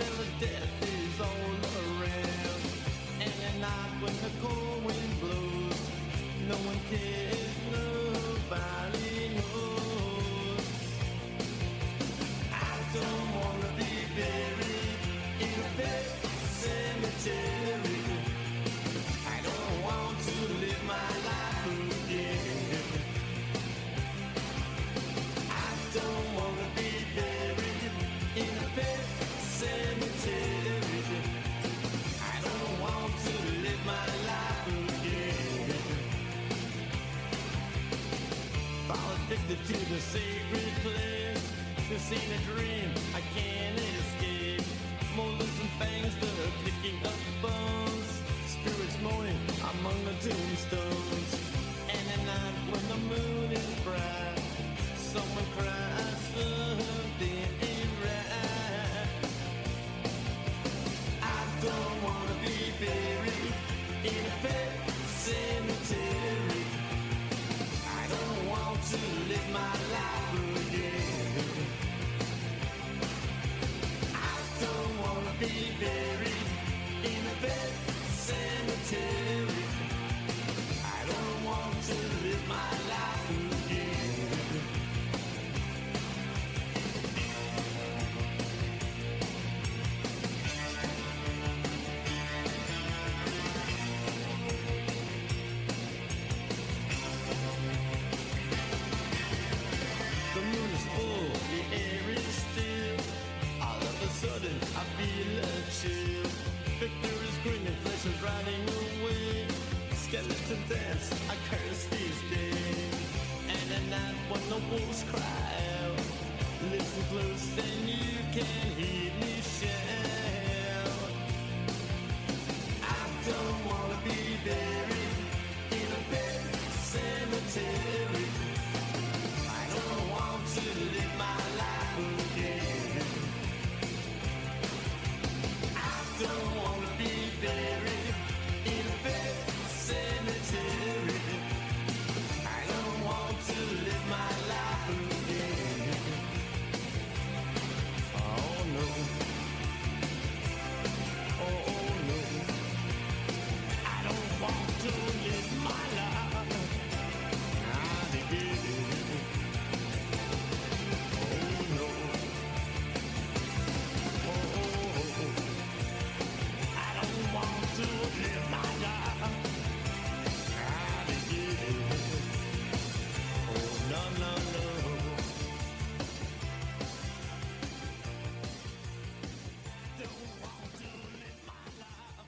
smell of death is all around. And at night when the cold wind blows, no one cares, nobody knows. I don't wanna be buried in a pet cemetery. I don't want to live my life again. I don't wanna be buried in a pet cemetery. I don't want to live my life again. Fall addicted to the sacred place. This ain't a dream, I can't escape. Molars and fangs that are picking up bones. Spirits moaning among the tombstones. And at night when the moon is bright, someone cries something ain't right. I don't wanna be buried in a pet cemetery. I don't want to live my life again. I don't wanna be buried in a pet cemetery. I don't want to live my life again. The moon is full, the air is still. All of a sudden, I feel a chill. Victor is grinning, flesh is riding away. Skeleton dance, I curse these days. And at night when the wolves cry out, listen close and you can hear me shout. I don't wanna be buried in a pet cemetery. I don't want to live my life again. I don't wanna be buried in a pet cemetery. I don't want to live my life again. Oh no. Oh no. I don't want to live my life. Not again. Oh no. Oh, I don't want to live my life. Not again. Oh no no no. Don't want to live my life.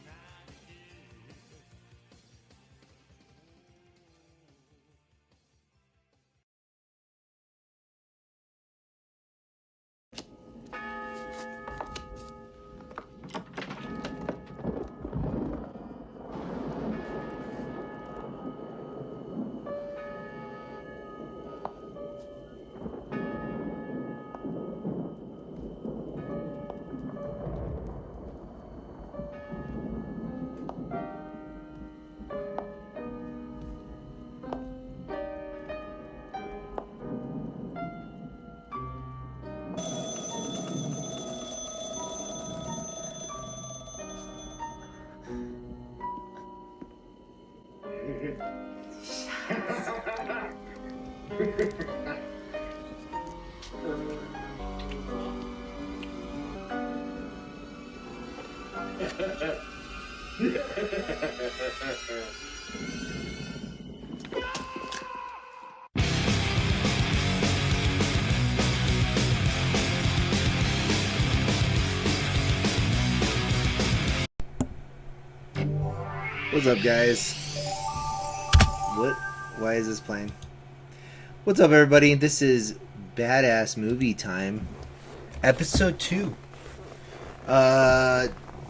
Not again. What's up, guys? What? Why is this playing? What's up, everybody? This is Badass Movie Time, episode 2.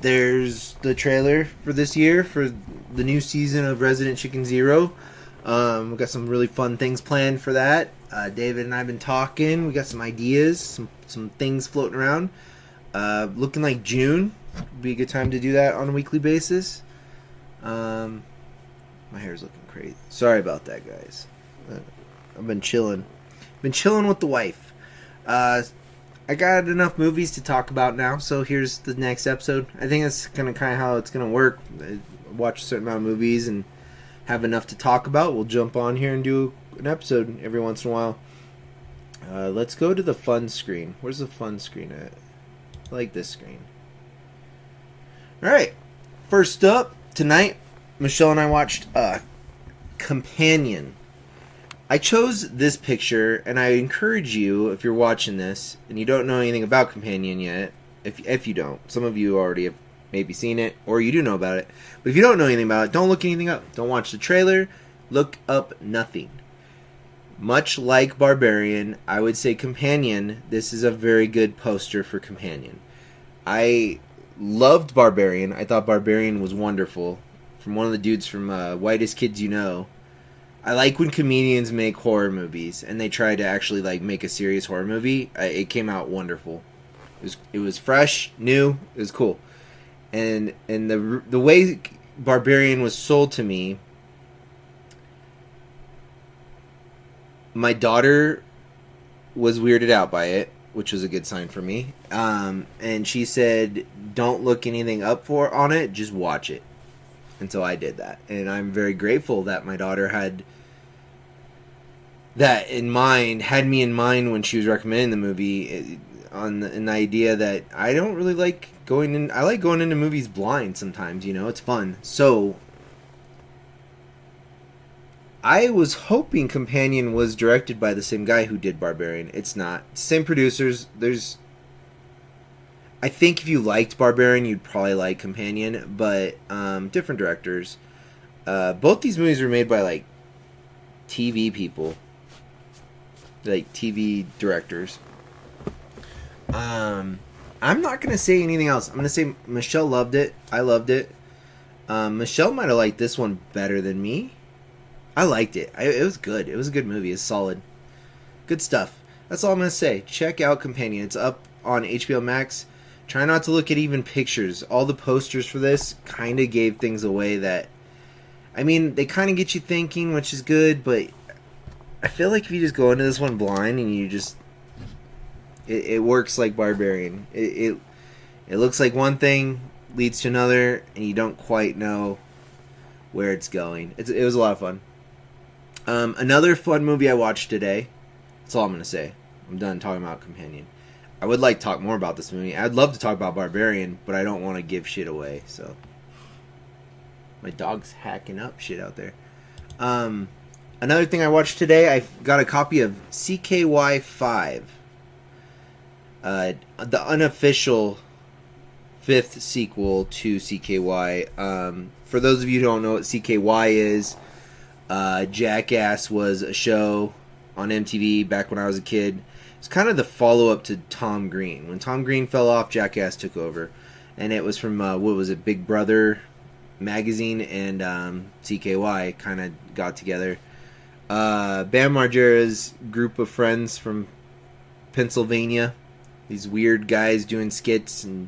There's the trailer for this year for the new season of Resident Chicken Zero. We've got some really fun things planned for that. David and I have been talking. We got some ideas, some things floating around. Looking like June would be a good time to do that on a weekly basis. My hair's looking crazy. Sorry about that, guys. I've been chilling. Been chilling with the wife. I got enough movies to talk about now, so here's the next episode. I think that's kind of how it's gonna work. I watch a certain amount of movies and have enough to talk about. We'll jump on here and do an episode every once in a while. Let's go to the fun screen. Where's the fun screen at? I like this screen. Alright. First up, tonight, Michelle and I watched Companion. I chose this picture, and I encourage you, if you're watching this, and you don't know anything about Companion yet, if you don't, some of you already have maybe seen it, or you do know about it, but if you don't know anything about it, don't look anything up. Don't watch the trailer. Look up nothing. Much like Barbarian, I would say Companion, this is a very good poster for Companion. I loved Barbarian. I thought Barbarian was wonderful. From one of the dudes from Whitest Kids You Know. I like when comedians make horror movies, and they try to actually like make a serious horror movie. It came out wonderful. It was fresh, new, it was cool. And the way Barbarian was sold to me, my daughter was weirded out by it, which was a good sign for me. And she said, "Don't look anything up on it, just watch it." And so I did that, and I'm very grateful that my daughter had that in mind, had me in mind when she was recommending the movie, in the idea that I don't really like going in. I like going into movies blind sometimes. It's fun. So I was hoping Companion was directed by the same guy who did Barbarian. It's not. Same producers. I think if you liked Barbarian, you'd probably like Companion, but different directors. Both these movies were made by like TV people, like TV directors. I'm not gonna say anything else. I'm gonna say Michelle loved it. I loved it. Michelle might have liked this one better than me. I liked it. It was good. It was a good movie. It's solid. Good stuff. That's all I'm going to say. Check out Companion. It's up on HBO Max. Try not to look at even pictures. All the posters for this kind of gave things away that... I mean, they kind of get you thinking, which is good, but I feel like if you just go into this one blind and you just... It works like Barbarian. It looks like one thing leads to another, and you don't quite know where it's going. It was a lot of fun. Another fun movie I watched today. That's all I'm going to say. I'm done talking about Companion. I would like to talk more about this movie. I'd love to talk about Barbarian, but I don't want to give shit away. So my dog's hacking up shit out there. Another thing I watched today, I got a copy of CKY 5. The unofficial 5th sequel to CKY. For those of you who don't know what CKY is, Jackass was a show on MTV back when I was a kid. It's kind of the follow-up to Tom Green. When Tom Green fell off, Jackass took over. And it was from, Big Brother magazine and CKY kind of got together. Bam Margera's group of friends from Pennsylvania. These weird guys doing skits, and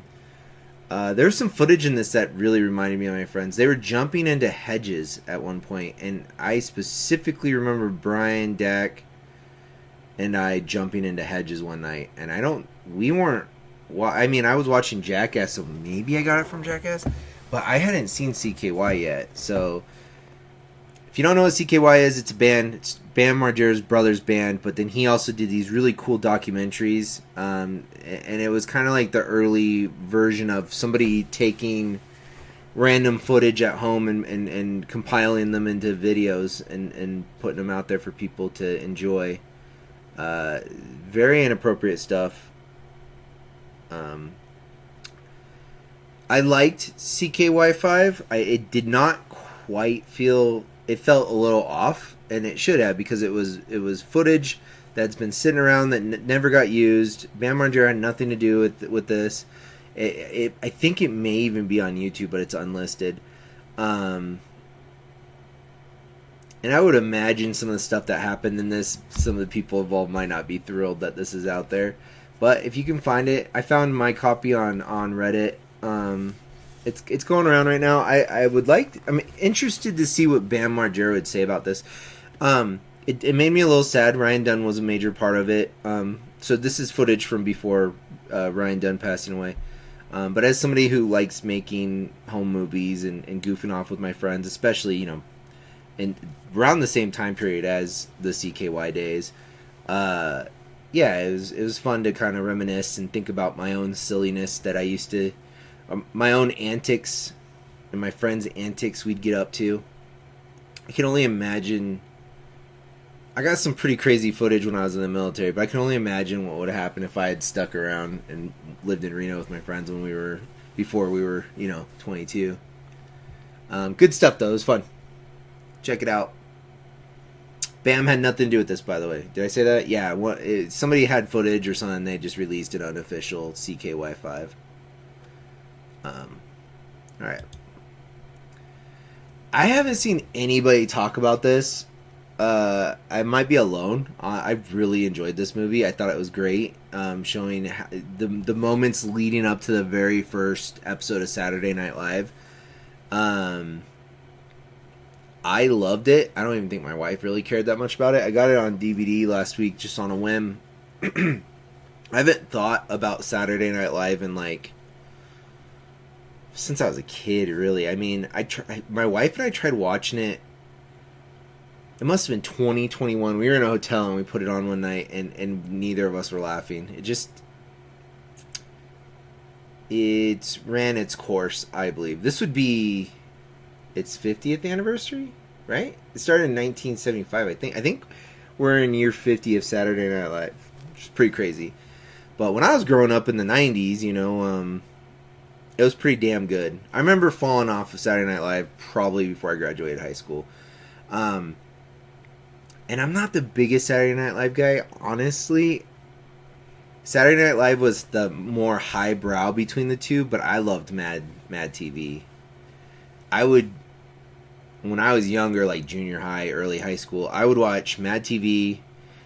there's some footage in this that really reminded me of my friends. They were jumping into hedges at one point, and I specifically remember Brian, Dak, and I jumping into hedges one night. And I was watching Jackass, so maybe I got it from Jackass, but I hadn't seen CKY yet. So if you don't know what CKY is, it's a band. It's Bam Margera's brother's band, but then he also did these really cool documentaries, and it was kind of like the early version of somebody taking random footage at home and compiling them into videos and putting them out there for people to enjoy. Very inappropriate stuff. I liked CKY5. It did not quite feel... It felt a little off, and it should have, because it was footage that's been sitting around that never got used. Bam Margera had nothing to do with this. I think it may even be on YouTube, but it's unlisted. And I would imagine some of the stuff that happened in this, some of the people involved might not be thrilled that this is out there. But if you can find it, I found my copy on Reddit. It's going around right now. I'm interested to see what Bam Margera would say about this. it made me a little sad. Ryan Dunn was a major part of it. So this is footage from before Ryan Dunn passing away. But as somebody who likes making home movies and goofing off with my friends, especially, in around the same time period as the CKY days, yeah, it was fun to kind of reminisce and think about my own silliness that I used to, my own antics and my friends' antics we'd get up to. I can only imagine. I got some pretty crazy footage when I was in the military, but I can only imagine what would have happened if I had stuck around and lived in Reno with my friends before we were 22. Good stuff though. It was fun. Check it out. Bam had nothing to do with this, by the way. Did I say that? Yeah. Somebody had footage or something. They just released an unofficial CKY5. All right. I haven't seen anybody talk about this. I might be alone. I really enjoyed this movie. I thought it was great, showing the moments leading up to the very first episode of Saturday Night Live. I loved it. I don't even think my wife really cared that much about it. I got it on DVD last week just on a whim. I haven't thought about Saturday Night Live in since I was a kid, really. I mean, my wife and I tried watching it. It must have been 2021. We were in a hotel and we put it on one night, and neither of us were laughing. It ran its course, I believe. This would be its 50th anniversary, right? It started in 1975, I think. I think we're in year 50 of Saturday Night Live, which is pretty crazy. But when I was growing up in the 90s, it was pretty damn good. I remember falling off of Saturday Night Live probably before I graduated high school. And I'm not the biggest Saturday Night Live guy, honestly. Saturday Night Live was the more highbrow between the two, but I loved Mad TV. When I was younger, like junior high, early high school, I would watch Mad TV.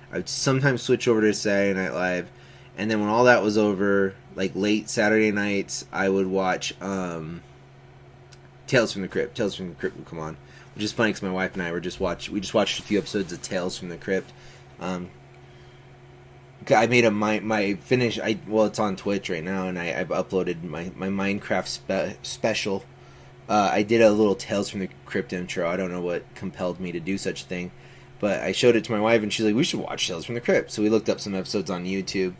I would sometimes switch over to Saturday Night Live. And then when all that was over, like late Saturday nights, I would watch Tales from the Crypt. Tales from the Crypt would come on. Which is funny because my wife and I just watched a few episodes of Tales from the Crypt. I made it's on Twitch right now, and I've uploaded my Minecraft special. I did a little Tales from the Crypt intro. I don't know what compelled me to do such a thing, but I showed it to my wife, and she's like, "We should watch Tales from the Crypt." So we looked up some episodes on YouTube.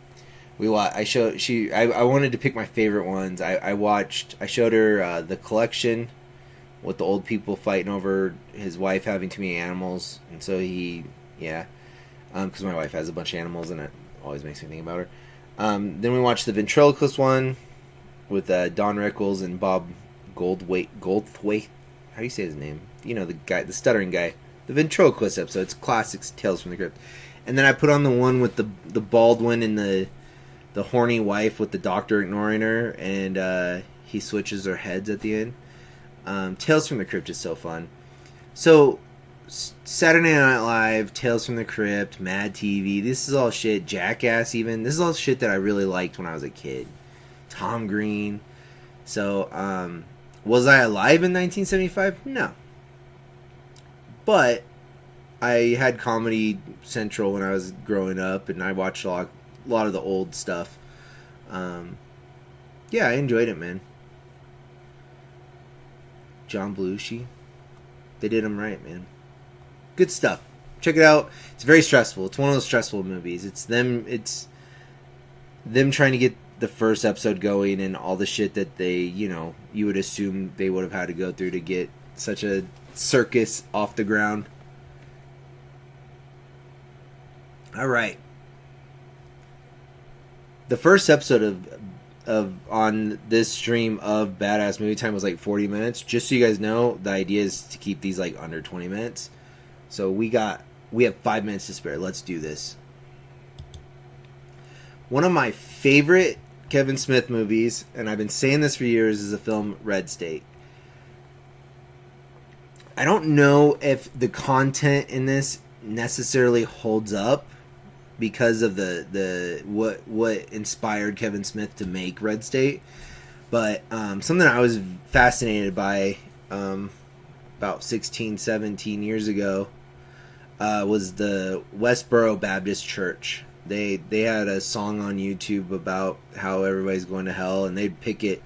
I wanted to pick my favorite ones. I showed her the collection with the old people fighting over his wife having too many animals, and so because my wife has a bunch of animals, and it always makes me think about her. Then we watched the ventriloquist one with Don Rickles and Bob Goldthwait. How do you say his name? The guy, the stuttering guy. The ventriloquist episode. It's classics, Tales from the Crypt. And then I put on the one with the Baldwin and the horny wife with the doctor ignoring her, and he switches their heads at the end. Tales from the Crypt is so fun. So, Saturday Night Live, Tales from the Crypt, Mad TV, this is all shit. Jackass even. This is all shit that I really liked when I was a kid. Tom Green. So, was I alive in 1975? No. But, I had Comedy Central when I was growing up, and I watched a lot of the old stuff. Yeah, I enjoyed it, man. John Belushi. They did him right, man. Good stuff. Check it out. It's very stressful. It's one of those stressful movies. It's them trying to get the first episode going and all the shit that they, you would assume they would have had to go through to get such a circus off the ground. All right. The first episode of on this stream of Badass Movie Time was like 40 minutes. Just so you guys know, the idea is to keep these like under 20 minutes. So we have 5 minutes to spare. Let's do this. One of my favorite Kevin Smith movies, and I've been saying this for years, is the film Red State. I don't know if the content in this necessarily holds up because of the what inspired Kevin Smith to make Red State, but something I was fascinated by about 16, 17 years ago. was the Westboro Baptist Church. They had a song on YouTube about how everybody's going to hell, and they'd picket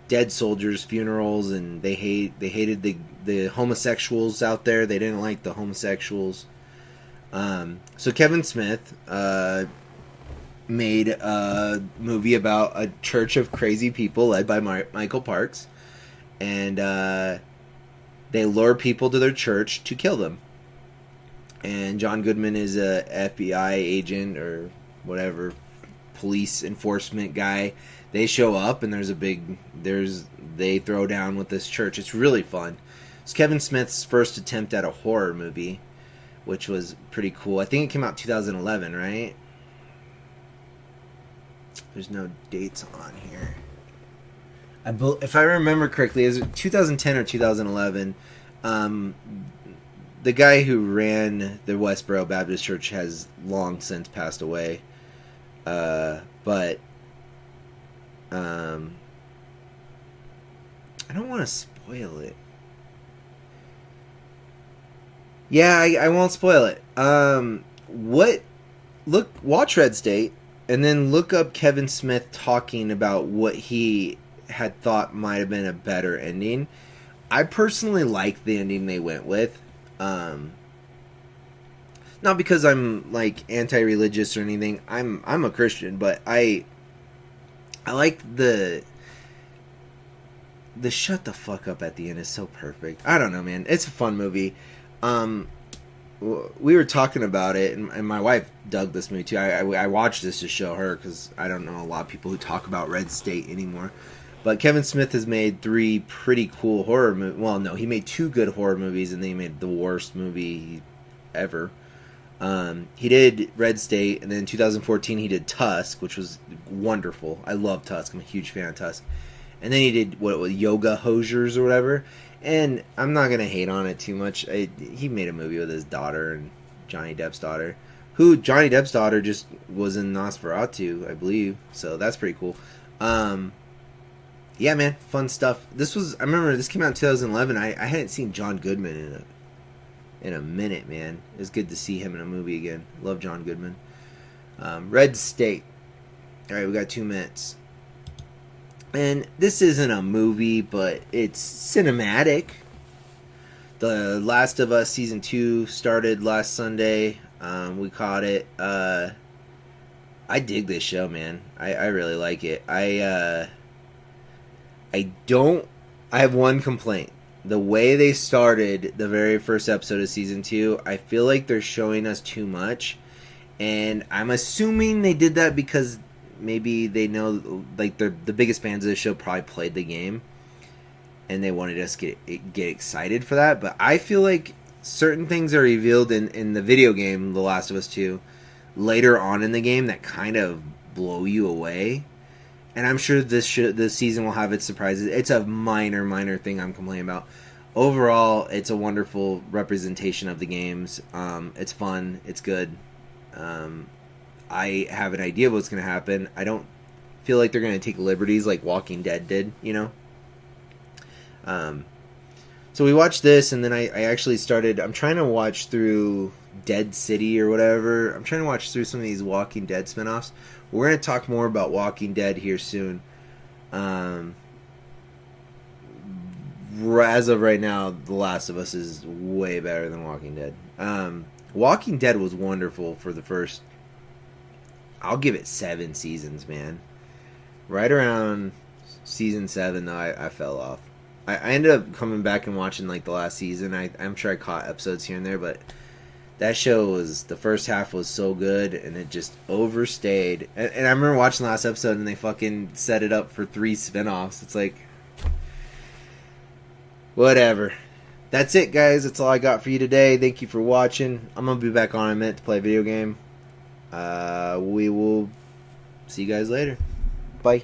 dead soldiers' funerals, and they hated the homosexuals out there. They didn't like the homosexuals. So Kevin Smith made a movie about a church of crazy people led by Michael Parks, and they lure people to their church to kill them. And John Goodman is a FBI agent or whatever, police enforcement guy. They show up and they throw down with this church. It's really fun. It's Kevin Smith's first attempt at a horror movie, which was pretty cool. I think it came out 2011, right? There's no dates on here. If I remember correctly, is it 2010 or 2011? The guy who ran the Westboro Baptist Church has long since passed away. But I don't want to spoil it. Yeah, I won't spoil it. Watch Red State, and then look up Kevin Smith talking about what he had thought might have been a better ending. I personally like the ending they went with. Not because I'm like anti-religious or anything. I'm a Christian, but I like the shut the fuck up at the end is so perfect. I don't know, man. It's a fun movie. We were talking about it, and my wife dug this movie too. I watched this to show her because I don't know a lot of people who talk about Red State anymore. But Kevin Smith has made 3 pretty cool horror movies. Well, no, he made 2 good horror movies, and then he made the worst movie ever. He did Red State, and then in 2014 he did Tusk, which was wonderful. I love Tusk. I'm a huge fan of Tusk. And then he did Yoga Hosers or whatever. And I'm not gonna hate on it too much. He made a movie with his daughter and Johnny Depp's daughter, who Johnny Depp's daughter just was in Nosferatu, I believe. So that's pretty cool. Yeah, man, fun stuff. I remember this came out in 2011. I hadn't seen John Goodman in a minute, man. It was good to see him in a movie again. Love John Goodman. Red State. All right, we got 2 minutes. And this isn't a movie, but it's cinematic. The Last of Us Season 2 started last Sunday. We caught it. I dig this show, man. I really like it. I have one complaint. The way they started the very first episode of Season 2, I feel like they're showing us too much. And I'm assuming they did that because maybe they know, like, the biggest fans of the show probably played the game. And they wanted us to get excited for that. But I feel like certain things are revealed in the video game, The Last of Us 2, later on in the game that kind of blow you away. And I'm sure this season will have its surprises. It's a minor thing I'm complaining about. Overall, it's a wonderful representation of the games. It's fun. It's good. I have an idea of what's going to happen. I don't feel like they're going to take liberties like Walking Dead did, you know? So we watched this, and then I actually started... I'm trying to watch through Dead City or whatever. I'm trying to watch through some of these Walking Dead spinoffs. We're going to talk more about Walking Dead here soon. As of right now, The Last of Us is way better than Walking Dead. Walking Dead was wonderful for the first... I'll give it 7 seasons, man. Right around season 7, though, I fell off. I ended up coming back and watching like the last season. I'm sure I caught episodes here and there, but that show was, the first half was so good, and it just overstayed. And I remember watching the last episode, and they fucking set it up for 3 spinoffs. It's like, whatever. That's it, guys. That's all I got for you today. Thank you for watching. I'm gonna be back on in a minute to play a video game. We will see you guys later. Bye.